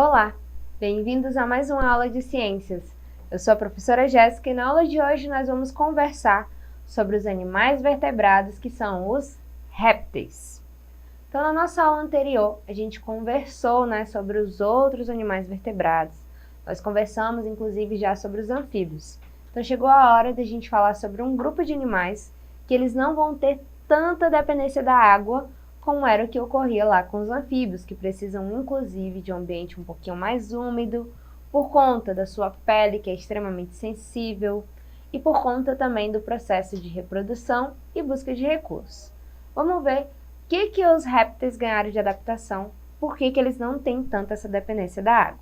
Olá, bem-vindos a mais uma aula de ciências. Eu sou a professora Jéssica e na aula de hoje nós vamos conversar sobre os animais vertebrados que são os répteis. Então, na nossa aula anterior, a gente conversou sobre os outros animais vertebrados. Nós conversamos, inclusive, já sobre os anfíbios. Então, chegou a hora de a gente falar sobre um grupo de animais que eles não vão ter tanta dependência da água como era o que ocorria lá com os anfíbios, que precisam, inclusive, de um ambiente um pouquinho mais úmido, por conta da sua pele, que é extremamente sensível, e por conta também do processo de reprodução e busca de recursos. Vamos ver o que os répteis ganharam de adaptação, por que eles não têm tanta essa dependência da água.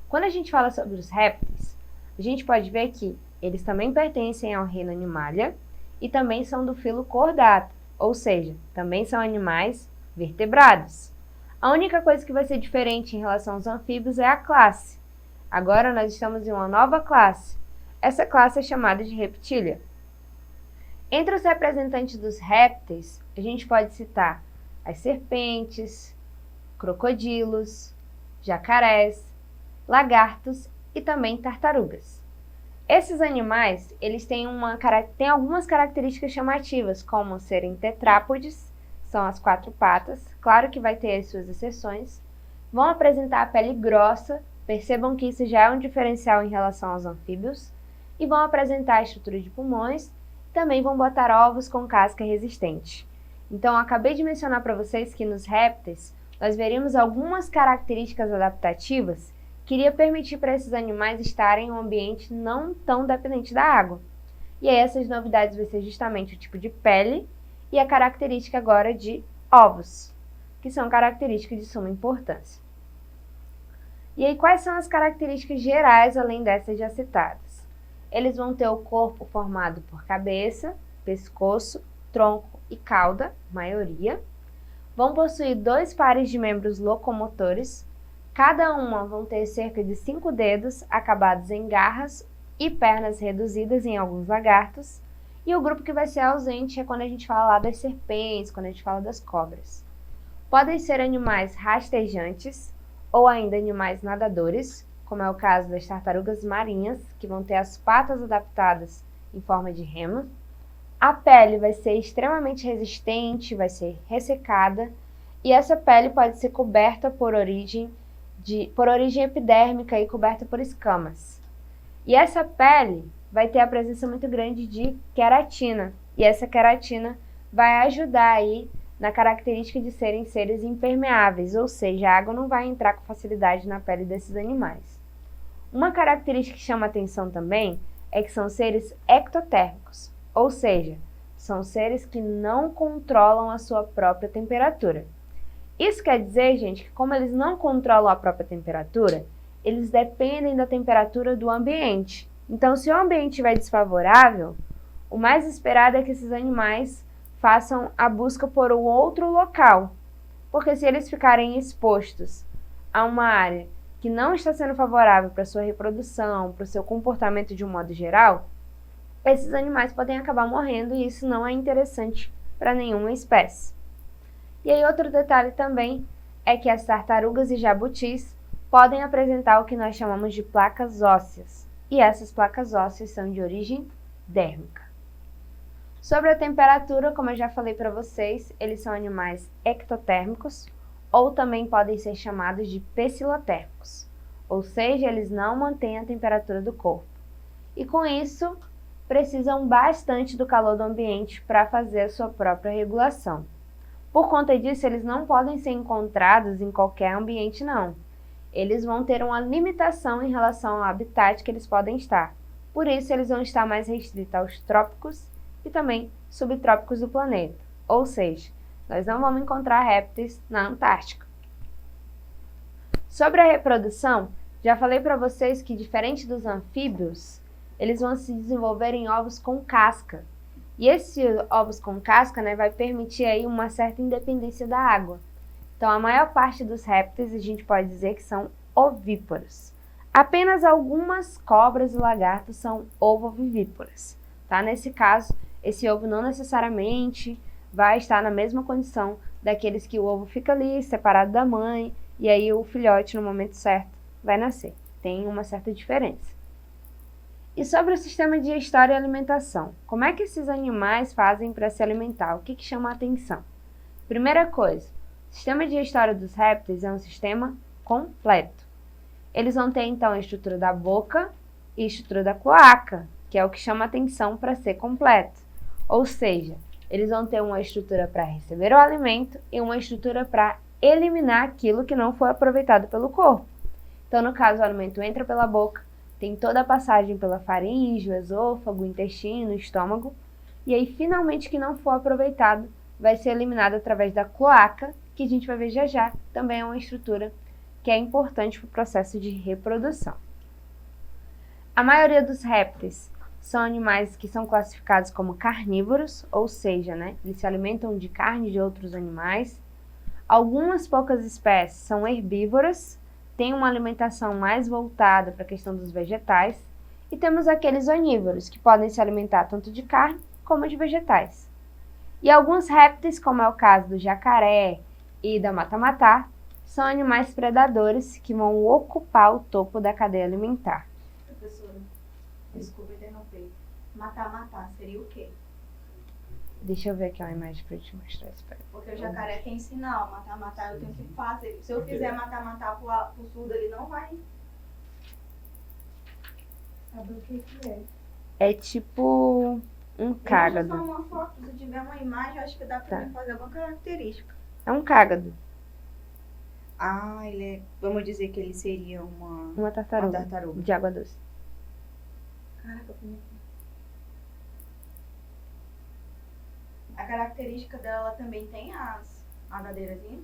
Quando a gente fala sobre os répteis, a gente pode ver que eles também pertencem ao reino Animalia e também são do filo Chordata, ou seja, também são animais vertebrados. A única coisa que vai ser diferente em relação aos anfíbios é a classe. Agora nós estamos em uma nova classe. Essa classe é chamada de reptília. Entre os representantes dos répteis, a gente pode citar as serpentes, crocodilos, jacarés, lagartos e também tartarugas. Esses animais, eles têm algumas características chamativas, como serem tetrápodes, são as 4 patas, claro que vai ter as suas exceções, vão apresentar a pele grossa, percebam que isso já é um diferencial em relação aos anfíbios, e vão apresentar a estrutura de pulmões, também vão botar ovos com casca resistente. Então, eu acabei de mencionar para vocês que nos répteis, nós veríamos algumas características adaptativas que iria permitir para esses animais estarem em um ambiente não tão dependente da água. E aí essas novidades vai ser justamente o tipo de pele e a característica agora de ovos, que são características de suma importância. E aí quais são as características gerais além dessas já citadas? Eles vão ter o corpo formado por cabeça, pescoço, tronco e cauda, maioria. Vão possuir 2 pares de membros locomotores. Cada uma vão ter cerca de 5 dedos acabados em garras e pernas reduzidas em alguns lagartos. E o grupo que vai ser ausente é quando a gente fala lá das serpentes, quando a gente fala das cobras. Podem ser animais rastejantes ou ainda animais nadadores, como é o caso das tartarugas marinhas, que vão ter as patas adaptadas em forma de remo. A pele vai ser extremamente resistente, vai ser ressecada, e essa pele pode ser coberta por origem epidérmica e coberta por escamas. E essa pele vai ter a presença muito grande de queratina, e essa queratina vai ajudar aí na característica de serem seres impermeáveis, ou seja, a água não vai entrar com facilidade na pele desses animais. Uma característica que chama atenção também é que são seres ectotérmicos, ou seja, são seres que não controlam a sua própria temperatura. Isso quer dizer, gente, que como eles não controlam a própria temperatura, eles dependem da temperatura do ambiente. Então, se o ambiente estiver desfavorável, o mais esperado é que esses animais façam a busca por um outro local. Porque se eles ficarem expostos a uma área que não está sendo favorável para a sua reprodução, para o seu comportamento de um modo geral, esses animais podem acabar morrendo e isso não é interessante para nenhuma espécie. E aí outro detalhe também é que as tartarugas e jabutis podem apresentar o que nós chamamos de placas ósseas, e essas placas ósseas são de origem dérmica. Sobre a temperatura, como eu já falei para vocês, eles são animais ectotérmicos, ou também podem ser chamados de pecilotérmicos, ou seja, eles não mantêm a temperatura do corpo. E com isso, precisam bastante do calor do ambiente para fazer a sua própria regulação. Por conta disso, eles não podem ser encontrados em qualquer ambiente, não. Eles vão ter uma limitação em relação ao habitat que eles podem estar. Por isso, eles vão estar mais restritos aos trópicos e também subtrópicos do planeta. Ou seja, nós não vamos encontrar répteis na Antártica. Sobre a reprodução, já falei para vocês que, diferente dos anfíbios, eles vão se desenvolver em ovos com casca. E esses ovos com casca, vai permitir aí uma certa independência da água. Então, a maior parte dos répteis, a gente pode dizer que são ovíparos. Apenas algumas cobras e lagartos são ovovivíparas. Tá? Nesse caso, esse ovo não necessariamente vai estar na mesma condição daqueles que o ovo fica ali, separado da mãe, e aí o filhote, no momento certo, vai nascer. Tem uma certa diferença. E sobre o sistema digestório e alimentação, como é que esses animais fazem para se alimentar? O que chama a atenção? Primeira coisa, o sistema digestório dos répteis é um sistema completo. Eles vão ter, então, a estrutura da boca e a estrutura da cloaca, que é o que chama atenção para ser completo. Ou seja, eles vão ter uma estrutura para receber o alimento e uma estrutura para eliminar aquilo que não foi aproveitado pelo corpo. Então, no caso, o alimento entra pela boca, tem toda a passagem pela faringe, o esôfago, o intestino, o estômago, e aí, finalmente, o que não for aproveitado vai ser eliminado através da cloaca, que a gente vai ver já já, também é uma estrutura que é importante para o processo de reprodução. A maioria dos répteis são animais que são classificados como carnívoros, ou seja, eles se alimentam de carne de outros animais. Algumas poucas espécies são herbívoras, têm uma alimentação mais voltada para a questão dos vegetais, e temos aqueles onívoros, que podem se alimentar tanto de carne como de vegetais. E alguns répteis, como é o caso do jacaré e da mata-matá, são animais predadores que vão ocupar o topo da cadeia alimentar. Professora, desculpa interromper. Matar seria o quê? Deixa eu ver aqui uma imagem para te mostrar. Espera. Porque o jacaré quer ensinar, matar eu tenho que fazer. Se eu fizer matar pro surdo, ele não vai saber o que é. É tipo um cágado. Só uma foto, se tiver uma imagem, eu acho que dá pra mim fazer alguma característica. É um cágado. Ah, ele é... Vamos dizer que ele seria uma tartaruga. De água doce. Caraca, a característica dela também tem as nadadeirazinhas?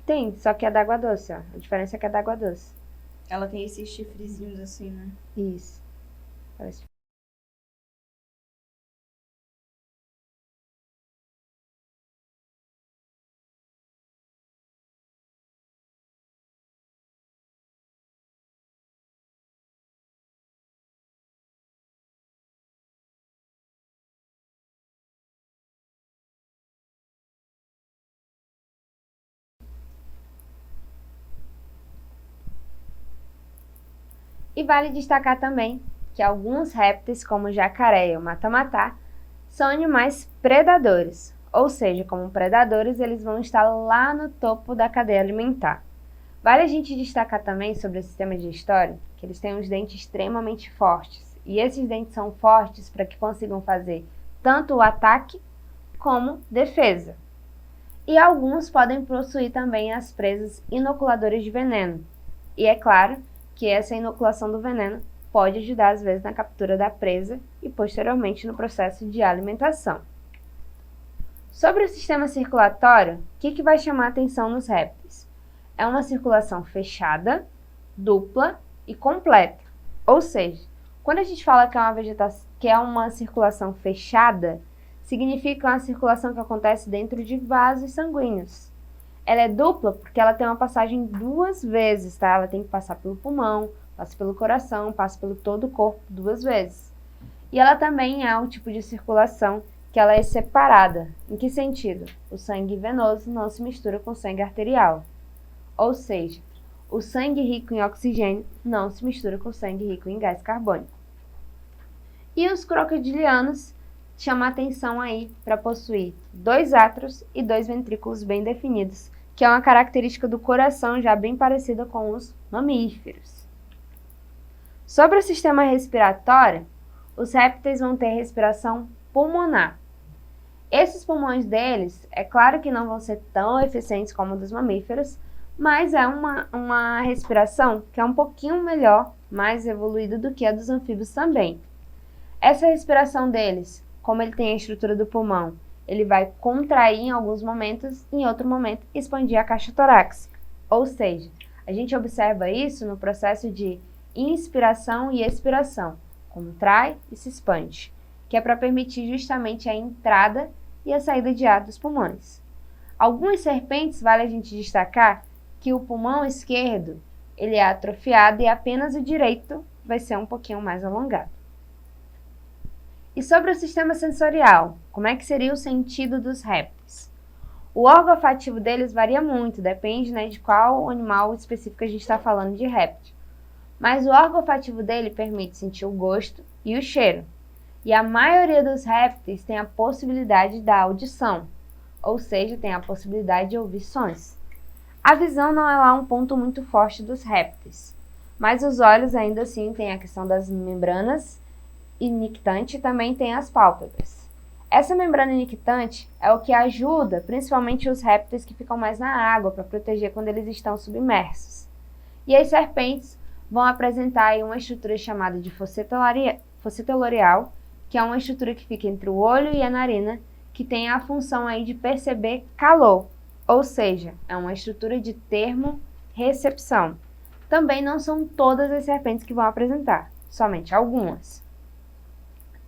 Tem, só que é da água doce, ó. A diferença é que é da água doce. Ela tem esses chifrezinhos assim, né? Isso. Parece. E vale destacar também que alguns répteis, como o jacaré e o mata-matá, são animais predadores, ou seja, como predadores eles vão estar lá no topo da cadeia alimentar. Vale a gente destacar também sobre o sistema digestório que eles têm uns dentes extremamente fortes, e esses dentes são fortes para que consigam fazer tanto o ataque como defesa. E alguns podem possuir também as presas inoculadoras de veneno, e é claro que essa inoculação do veneno pode ajudar, às vezes, na captura da presa e, posteriormente, no processo de alimentação. Sobre o sistema circulatório, o que vai chamar a atenção nos répteis? É uma circulação fechada, dupla e completa. Ou seja, quando a gente fala que é uma circulação fechada, significa uma circulação que acontece dentro de vasos sanguíneos. Ela é dupla porque ela tem uma passagem 2 vezes, tá? Ela tem que passar pelo pulmão, passa pelo coração, passa pelo todo o corpo 2 vezes. E ela também é um tipo de circulação que ela é separada. Em que sentido? O sangue venoso não se mistura com o sangue arterial. Ou seja, o sangue rico em oxigênio não se mistura com o sangue rico em gás carbônico. E os crocodilianos chamam a atenção aí para possuir 2 átrios e 2 ventrículos bem definidos, que é uma característica do coração já bem parecida com os mamíferos. Sobre o sistema respiratório, os répteis vão ter respiração pulmonar. Esses pulmões deles, é claro que não vão ser tão eficientes como os dos mamíferos, mas é uma respiração que é um pouquinho melhor, mais evoluída do que a dos anfíbios também. Essa respiração deles, como ele tem a estrutura do pulmão, ele vai contrair em alguns momentos e em outro momento expandir a caixa torácica. Ou seja, a gente observa isso no processo de inspiração e expiração. Contrai e se expande, que é para permitir justamente a entrada e a saída de ar dos pulmões. Algumas serpentes, vale a gente destacar que o pulmão esquerdo ele é atrofiado e apenas o direito vai ser um pouquinho mais alongado. E sobre o sistema sensorial, como é que seria o sentido dos répteis? O órgão olfativo deles varia muito, depende, né, de qual animal específico a gente está falando de réptil. Mas o órgão olfativo dele permite sentir o gosto e o cheiro. E a maioria dos répteis tem a possibilidade da audição, ou seja, tem a possibilidade de ouvir sons. A visão não é lá um ponto muito forte dos répteis, mas os olhos ainda assim têm a questão das membranas e nictante também tem as pálpebras. Essa membrana nictante é o que ajuda principalmente os répteis que ficam mais na água para proteger quando eles estão submersos. E as serpentes vão apresentar aí uma estrutura chamada de fosseta loreal, que é uma estrutura que fica entre o olho e a narina, que tem a função aí de perceber calor, ou seja, é uma estrutura de termorrecepção. Também não são todas as serpentes que vão apresentar, somente algumas.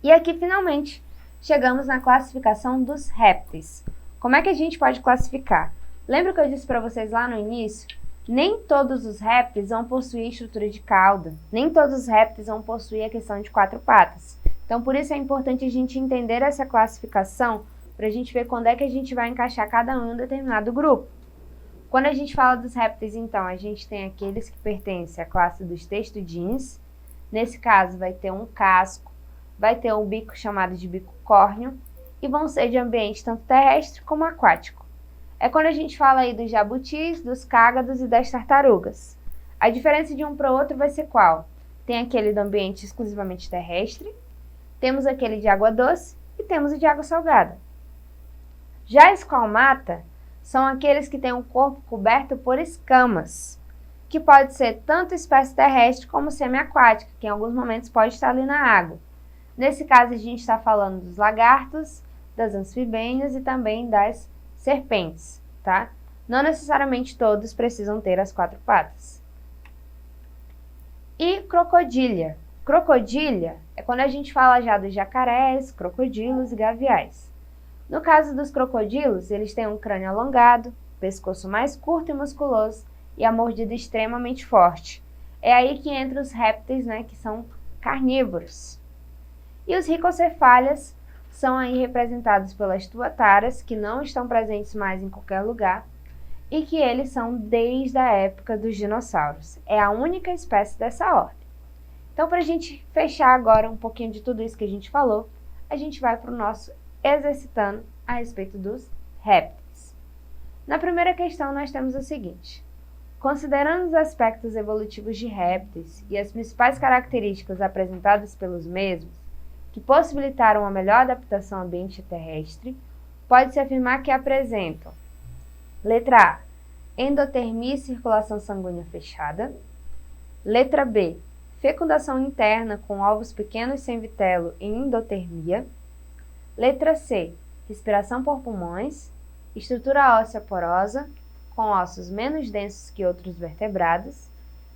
E aqui, finalmente, chegamos na classificação dos répteis. Como é que a gente pode classificar? Lembra que eu disse para vocês lá no início? Nem todos os répteis vão possuir estrutura de cauda, nem todos os répteis vão possuir a questão de 4 patas. Então, por isso é importante a gente entender essa classificação para a gente ver quando é que a gente vai encaixar cada um em um determinado grupo. Quando a gente fala dos répteis, então, a gente tem aqueles que pertencem à classe dos testudines. Nesse caso, vai ter um casco, vai ter um bico chamado de bico córneo e vão ser de ambiente tanto terrestre como aquático. É quando a gente fala aí dos jabutis, dos cágados e das tartarugas. A diferença de um para o outro vai ser qual? Tem aquele do ambiente exclusivamente terrestre, temos aquele de água doce e temos o de água salgada. Já a esquamata são aqueles que têm o corpo coberto por escamas, que pode ser tanto espécie terrestre como semiaquática, que em alguns momentos pode estar ali na água. Nesse caso, a gente está falando dos lagartos, das anfibênias e também das serpentes, tá? Não necessariamente todos precisam ter as 4 patas. E crocodília. Crocodília é quando a gente fala já dos jacarés, crocodilos e gaviais. No caso dos crocodilos, eles têm um crânio alongado, pescoço mais curto e musculoso e a mordida extremamente forte. É aí que entra os répteis, né, que são carnívoros. E os ricocefálias são aí representados pelas tuataras, que não estão presentes mais em qualquer lugar, e que eles são desde a época dos dinossauros. É a única espécie dessa ordem. Então, para a gente fechar agora um pouquinho de tudo isso que a gente falou, a gente vai para o nosso exercitando a respeito dos répteis. Na primeira questão, nós temos o seguinte: considerando os aspectos evolutivos de répteis e as principais características apresentadas pelos mesmos, que possibilitaram a melhor adaptação ao ambiente terrestre, pode-se afirmar que apresentam: letra A, endotermia e circulação sanguínea fechada. Letra B, fecundação interna com ovos pequenos sem vitelo em endotermia. Letra C, respiração por pulmões, estrutura óssea porosa, com ossos menos densos que outros vertebrados.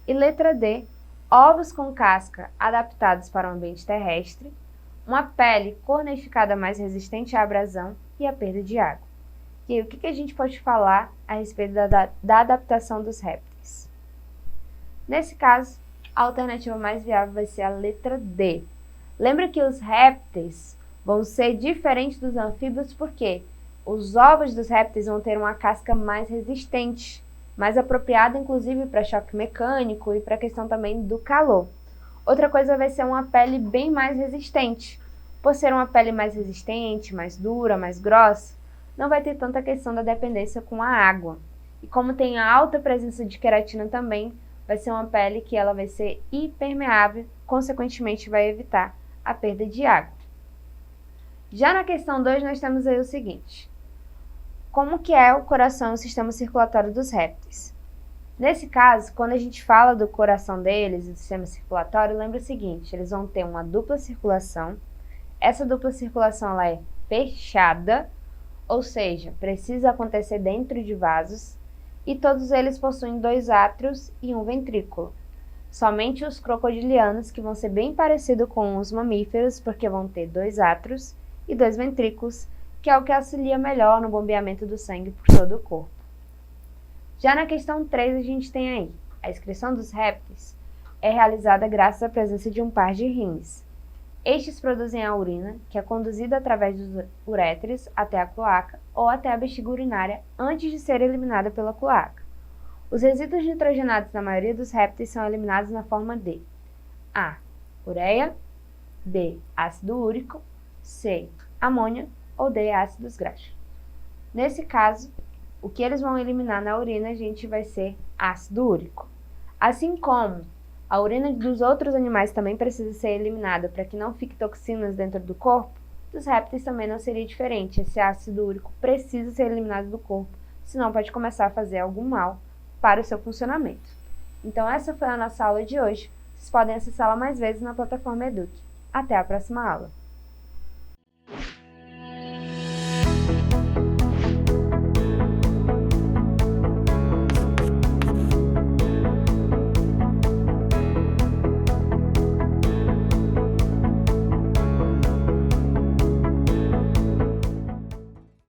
E letra D, ovos com casca adaptados para o ambiente terrestre, uma pele cornificada mais resistente à abrasão e à perda de água. E aí, o que a gente pode falar a respeito da adaptação dos répteis? Nesse caso, a alternativa mais viável vai ser a letra D. Lembra que os répteis vão ser diferentes dos anfíbios porque os ovos dos répteis vão ter uma casca mais resistente, mais apropriada inclusive para choque mecânico e para a questão também do calor. Outra coisa vai ser uma pele bem mais resistente. Por ser uma pele mais resistente, mais dura, mais grossa, não vai ter tanta questão da dependência com a água. E como tem a alta presença de queratina também, vai ser uma pele que ela vai ser hipermeável, consequentemente vai evitar a perda de água. Já na questão 2, nós temos aí o seguinte: como que é o coração e o sistema circulatório dos répteis? Nesse caso, quando a gente fala do coração deles e do sistema circulatório, lembra o seguinte: eles vão ter uma dupla circulação. Essa dupla circulação ela é fechada, ou seja, precisa acontecer dentro de vasos, e todos eles possuem 2 átrios e um ventrículo. Somente os crocodilianos, que vão ser bem parecidos com os mamíferos, porque vão ter 2 átrios e 2 ventrículos, que é o que auxilia melhor no bombeamento do sangue por todo o corpo. Já na questão 3, a gente tem aí: a excreção dos répteis é realizada graças à presença de um par de rins. Estes produzem a urina, que é conduzida através dos uréteres até a cloaca ou até a bexiga urinária antes de ser eliminada pela cloaca. Os resíduos nitrogenados na maioria dos répteis são eliminados na forma de A. Ureia, B. Ácido úrico, C. Amônia ou D. Ácidos graxos. Nesse caso, o que eles vão eliminar na urina, a gente vai ser ácido úrico. Assim como a urina dos outros animais também precisa ser eliminada para que não fique toxinas dentro do corpo, dos répteis também não seria diferente. Esse ácido úrico precisa ser eliminado do corpo, senão pode começar a fazer algum mal para o seu funcionamento. Então essa foi a nossa aula de hoje. Vocês podem acessá-la mais vezes na plataforma Eduque. Até a próxima aula!